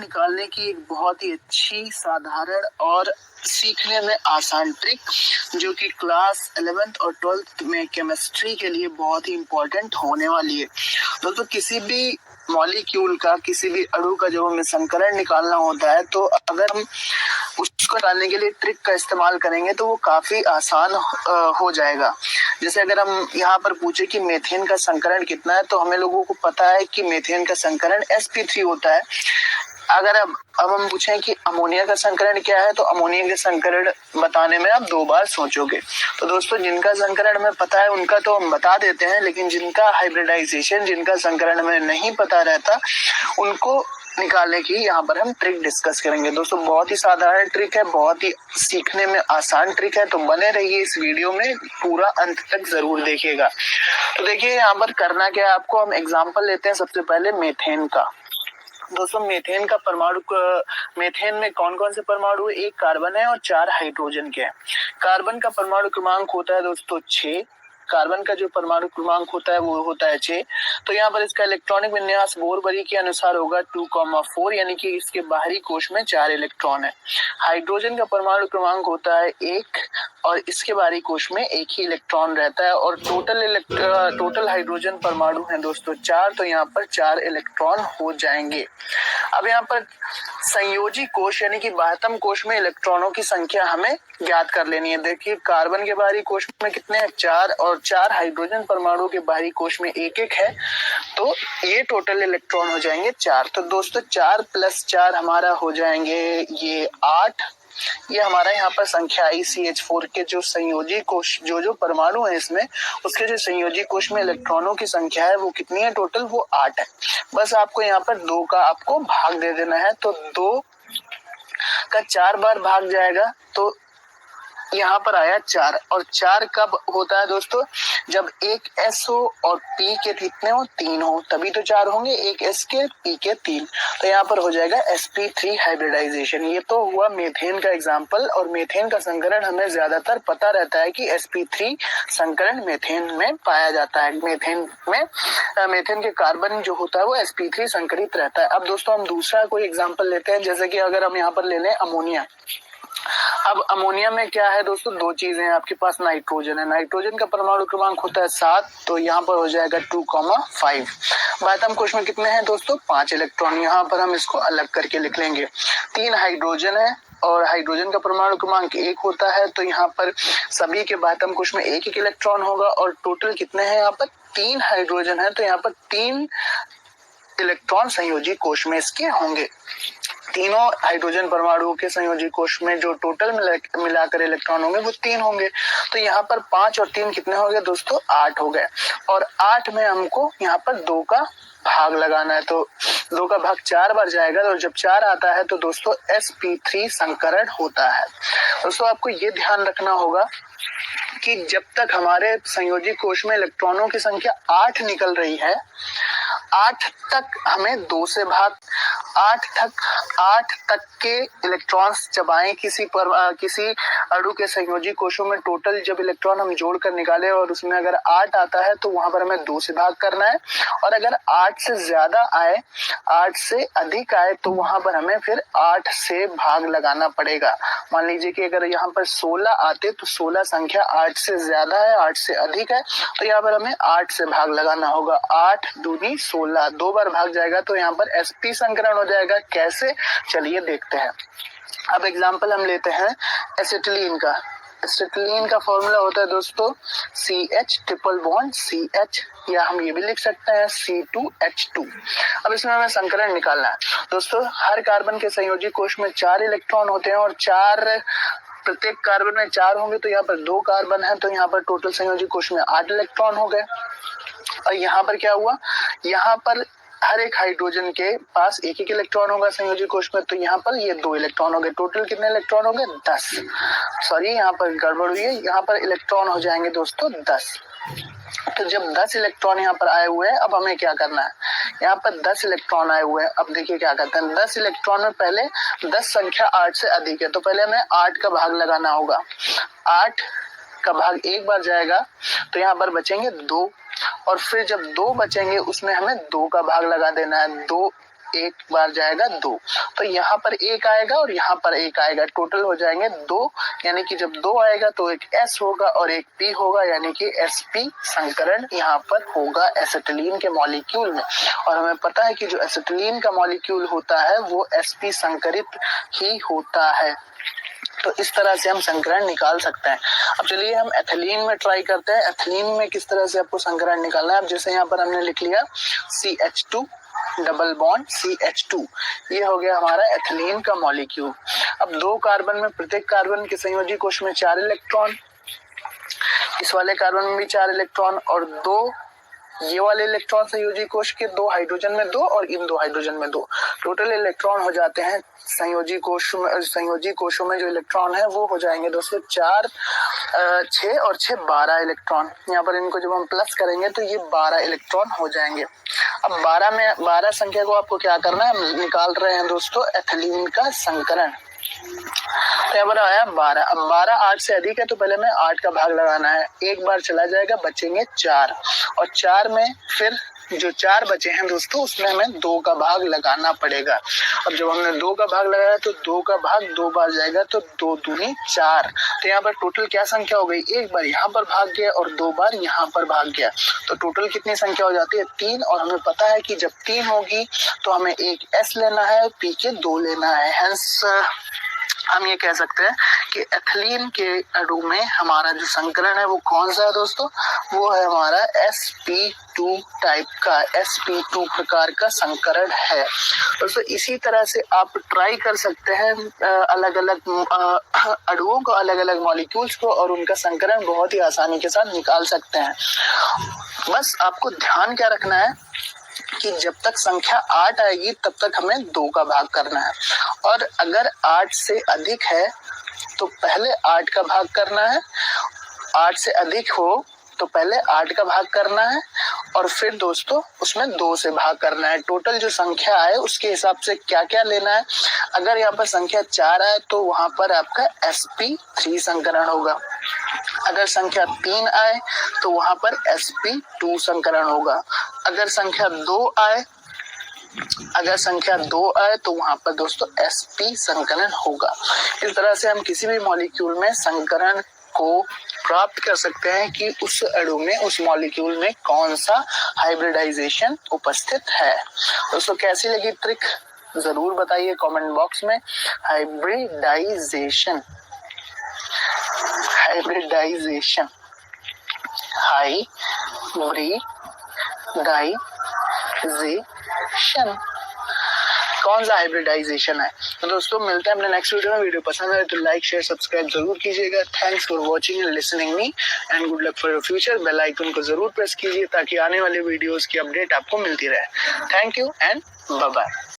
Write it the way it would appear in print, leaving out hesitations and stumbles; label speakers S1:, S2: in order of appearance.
S1: निकालने की एक बहुत ही अच्छी, साधारण और सीखने में आसान ट्रिक, जो कि क्लास 11th और 12th में केमिस्ट्री के लिए बहुत ही इम्पोर्टेंट होने वाली है। दोस्तों, किसी भी मॉलिक्यूल का, किसी भी अणु का जब हमें संकरण निकालना होता है, तो अगर हम उसको निकालने के लिए ट्रिक का इस्तेमाल करेंगे तो वो काफी आसान हो जाएगा। जैसे अगर हम यहाँ पर पूछे कि मीथेन का संकरण कितना है, तो हमें लोगों को पता है कि मीथेन का संकरण sp3 होता है। अगर अब हम पूछें कि अमोनिया का संकरण क्या है, तो अमोनिया के संकरण बताने में आप 2 बार सोचोगे। तो दोस्तों, जिनका संकरण हमें पता है उनका तो हम बता देते हैं, लेकिन जिनका हाइब्रिडाइजेशन, जिनका संकरण हमें नहीं पता रहता, उनको निकालने की यहाँ पर हम ट्रिक डिस्कस करेंगे। दोस्तों, बहुत ही साधारण ट्रिक है, बहुत ही सीखने में आसान ट्रिक है, तो बने रहिए इस वीडियो में, पूरा अंत तक जरूर देखिएगा। तो देखिए यहाँ पर करना क्या है आपको, हम एग्जाम्पल लेते हैं सबसे पहले मीथेन का। दोस्तों, मीथेन का परमाणु, मीथेन में कौन कौन से परमाणु, एक कार्बन है और 4 हाइड्रोजन के हैं। कार्बन का परमाणु क्रमांक होता है दोस्तों 6। कार्बन का जो परमाणु क्रमांक होता है वो होता है 6। तो यहाँ पर इसका इलेक्ट्रॉनिक विन्यास बोर-बरी के अनुसार होगा 2,4, यानी कि इसके बाहरी कोश में 4 इलेक्ट्रॉन है। हाइड्रोजन का परमाणु क्रमांक होता है 1 और इसके बाहरी कोश में 1 ही इलेक्ट्रॉन रहता है, और टोटल हाइड्रोजन परमाणु है दोस्तों 4, तो यहाँ पर 4 इलेक्ट्रॉन हो जाएंगे। अब यहाँ पर संयोजी कोश यानी कि बाह्यतम कोश में इलेक्ट्रॉनों की संख्या हमें ज्ञात कर लेनी है। देखिए, कार्बन के बाहरी कोश में कितने हैं, 4, और 4 हाइड्रोजन परमाणु के बाहरी कोश में 1-1 है, तो ये टोटल इलेक्ट्रॉन हो जाएंगे 4। तो दोस्तों, 4 + 4 हमारा हो जाएंगे ये 8। ये हमारा यहाँ पर संख्या आई CH4 के जो संयोजी कोश, जो परमाणु है इसमें, उसके जो संयोजी कोश में इलेक्ट्रॉनों की संख्या है वो कितनी है, टोटल वो 8 है। बस आपको यहाँ पर 2 का आपको भाग दे देना है, तो 2 का 4 बार भाग जाएगा, तो यहाँ पर आया 4। और 4 कब होता है दोस्तों, जब एक S हो और P के कितने हो, 3 हो, तभी तो 4 होंगे, एक S के, P के 3। तो यहाँ पर हो जाएगा sp3 हाइब्रिडाइजेशन। ये तो हुआ मीथेन का एग्जाम्पल, और मीथेन का संकरण हमें ज्यादातर पता रहता है कि sp3 संकरण मीथेन में पाया जाता है। मीथेन के कार्बन जो होता है वो sp3 संकरित रहता है। अब दोस्तों, हम दूसरा कोई एग्जाम्पल लेते हैं, जैसे कि अगर हम यहाँ पर ले लें अमोनिया। अब अमोनिया में क्या है दोस्तों, 2 चीजें हैं आपके पास, नाइट्रोजन है। नाइट्रोजन का परमाणु क्रमांक होता है 7, तो यहाँ पर हो जाएगा 2,5। बाह्यतम कोश में कितने हैं दोस्तों, 5 इलेक्ट्रॉन। यहाँ पर हम इसको अलग करके लिख लेंगे। 3 हाइड्रोजन है और हाइड्रोजन का परमाणु क्रमांक 1 होता है, तो यहाँ पर सभी के बाह्यतम कोश में 1-1 इलेक्ट्रॉन होगा, और टोटल कितने हैं यहाँ पर, 3 हाइड्रोजन है, तो यहाँ पर 3 इलेक्ट्रॉन संयोजी कोश में इसके होंगे। तीनों हाइड्रोजन परमाणुओं के संयोजी कोश में जो टोटल मिलाकर इलेक्ट्रॉन होंगे वो 3 होंगे। तो यहाँ पर 5 और 3 कितने हो गए दोस्तों, 8 हो गए। और 8 में हमको यहाँ पर 2 का भाग लगाना है, तो 2 का भाग 4 बार जाएगा, और जब 4 आता है तो दोस्तों sp3 संकरण होता है। दोस्तों, आपको ये ध्यान रखना होगा कि जब तक हमारे संयोजी कोश में इलेक्ट्रॉनों की संख्या 8 निकल रही है, 8 तक हमें 2 से भाग, 8 तक के इलेक्ट्रॉन्स जब आए किसी अणु के संयोजी कोशों में, टोटल जब इलेक्ट्रॉन हम जोड़कर निकाले और उसमें अगर 8 आता है तो वहां पर हमें 2 से भाग करना है, और अगर 8 से ज्यादा आए, 8 से अधिक आए, तो वहां पर हमें फिर 8 से भाग लगाना पड़ेगा। मान लीजिए कि अगर यहाँ पर 16 आते, तो 16 संख्या 8 से ज्यादा है, 8 से अधिक है, तो यहाँ पर हमें 8 से भाग लगाना होगा। 8 दूनी 16, 2 बार भाग जाएगा, तो यहाँ पर sp संकरण हो जाएगा। कैसे, चलिए देखते हैं। अब एग्जाम्पल हम लेते हैं एसिटिलीन का। एसिटिलीन का फॉर्मूला होता है दोस्तों CH ट्रिपल बॉन्ड CH, या हम ये भी लिख सकते हैं C2H2। अब इसमें हमें संकरण निकालना है। दोस्तों, हर कार्बन के संयोजी कोश में 4 इलेक्ट्रॉन होते हैं, और 4 प्रत्येक कार्बन में 4 होंगे, तो यहाँ पर 2 कार्बन है, तो यहाँ पर टोटल संयोजी कोश में 8 इलेक्ट्रॉन हो गए। और यहाँ पर क्या हुआ, यहाँ पर हर एक हाइड्रोजन के पास 1-1 इलेक्ट्रॉन होगा संयोजी कोश में, तो यहाँ पर ये 2 इलेक्ट्रॉन हो गए। टोटल कितने इलेक्ट्रॉन हो गए, 10। सॉरी, यहाँ पर गड़बड़ हुई है, यहाँ पर इलेक्ट्रॉन हो जाएंगे दोस्तों 10। तो जब 10 इलेक्ट्रॉन यहाँ पर आए हुए हैं, अब हमें क्या करना है, यहाँ पर 10 इलेक्ट्रॉन आए हुए हैं। अब देखिए क्या करते हैं, 10 इलेक्ट्रॉन में पहले 10 संख्या 8 से अधिक है, तो पहले हमें 8 का भाग लगाना होगा। 8 का भाग 1 बार जाएगा, तो यहाँ पर बचेंगे 2, और फिर जब 2 बचेंगे उसमें हमें 2 का भाग लगा देना है। 2 एक बार जाएगा 2, तो यहाँ पर 1 आएगा और यहाँ पर 1 आएगा, टोटल हो जाएंगे 2, यानी कि जब 2 आएगा तो एक S होगा और एक P होगा, यानी कि sp संकरण यहाँ पर होगा एसिटिलीन के मॉलिक्यूल में। और हमें पता है कि जो एसिटिलीन का मॉलिक्यूल होता है वो sp संकरित ही होता है। तो इस तरह से हम संकरण निकाल सकते हैं। अब चलिए हम एथिलीन में ट्राई करते हैं। एथिलीन में किस तरह से आपको संकरण निकालना है। अब जैसे यहाँ पर हमने लिख लिया CH2 डबल बॉन्ड CH2, ये हो गया हमारा एथिलीन का मॉलिक्यूल। अब 2 कार्बन में, प्रत्येक कार्बन के संयोजी कोश में 4 इलेक्ट्रॉन, इस वाले कार्बन में भी 4 इलेक्ट्रॉन और 2 ये वाले इलेक्ट्रॉन संयोजी कोश के, 2 हाइड्रोजन में 2 और इन 2 हाइड्रोजन में 2, टोटल इलेक्ट्रॉन हो जाते हैं संयोजी कोशों में जो इलेक्ट्रॉन है वो हो जाएंगे दोस्तों 4 6 और 6 12 इलेक्ट्रॉन। यहाँ पर इनको जब हम प्लस करेंगे तो ये 12 इलेक्ट्रॉन हो जाएंगे। अब 12 संख्या को आपको क्या करना है, हम निकाल रहे हैं दोस्तों एथिलीन का संकरण। तो यहाँ पर आया 12। अब 12 8 से अधिक है तो पहले हमें 8 का भाग लगाना है, एक बार चला जाएगा, बचेंगे 4 और 4 में फिर जो 4 बचे हैं दोस्तों उसमें हमें 2 का भाग लगाना पड़ेगा। अब जब हमने 2 का भाग लगाया तो 2 का भाग 2 बार जाएगा तो 2 दूनी 4। तो यहाँ पर टोटल क्या संख्या हो गई, एक बार यहाँ पर भाग गया और 2 बार यहाँ पर भाग गया, तो टोटल कितनी संख्या हो जाती है 3। और हमें पता है कि जब 3 होगी तो हमें एक S लेना है, P के 2 लेना है। हेंस हम ये कह सकते हैं कि एथिलीन के अणु में हमारा जो संकरण है वो कौन सा है दोस्तों, वो है हमारा sp2 टाइप का, sp2 प्रकार का संकरण है दोस्तों। इसी तरह से आप ट्राई कर सकते हैं अलग अलग अणुओं को, अलग अलग मॉलिक्यूल्स को, और उनका संकरण बहुत ही आसानी के साथ निकाल सकते हैं। बस आपको ध्यान क्या रखना है कि जब तक संख्या 8 आएगी तब तक हमें 2 का भाग करना है, और अगर 8 से अधिक है तो पहले 8 का भाग करना है, 8 से अधिक हो तो पहले 8 का भाग करना है और फिर दोस्तों उसमें 2 से भाग करना है। टोटल जो संख्या है उसके हिसाब से क्या क्या लेना है। अगर यहाँ पर संख्या 4 आए तो वहां पर आपका sp3 संकरण होगा, अगर संख्या 3 आए तो वहां पर sp2 संकरण होगा, अगर संख्या 2 आए तो वहां पर दोस्तों sp संकरण होगा। इस तरह से हम किसी भी मॉलिक्यूल में संकरण को प्राप्त कर सकते हैं कि उस अणु में, उस मॉलिक्यूल में कौन सा हाइब्रिडाइजेशन उपस्थित है। दोस्तों कैसी लगी ट्रिक जरूर बताइए कमेंट बॉक्स में। हाइब्रिडाइजेशन कौन सा हाइब्रिडाइजेशन है। तो दोस्तों मिलते हैं अपने नेक्स्ट वीडियो में। वीडियो पसंद आए तो लाइक शेयर सब्सक्राइब जरूर कीजिएगा। Thanks for watching and listening me and good luck for your future. Bell icon को जरूर प्रेस कीजिए ताकि आने वाले वीडियोस की अपडेट आपको मिलती रहे। Thank you and bye bye.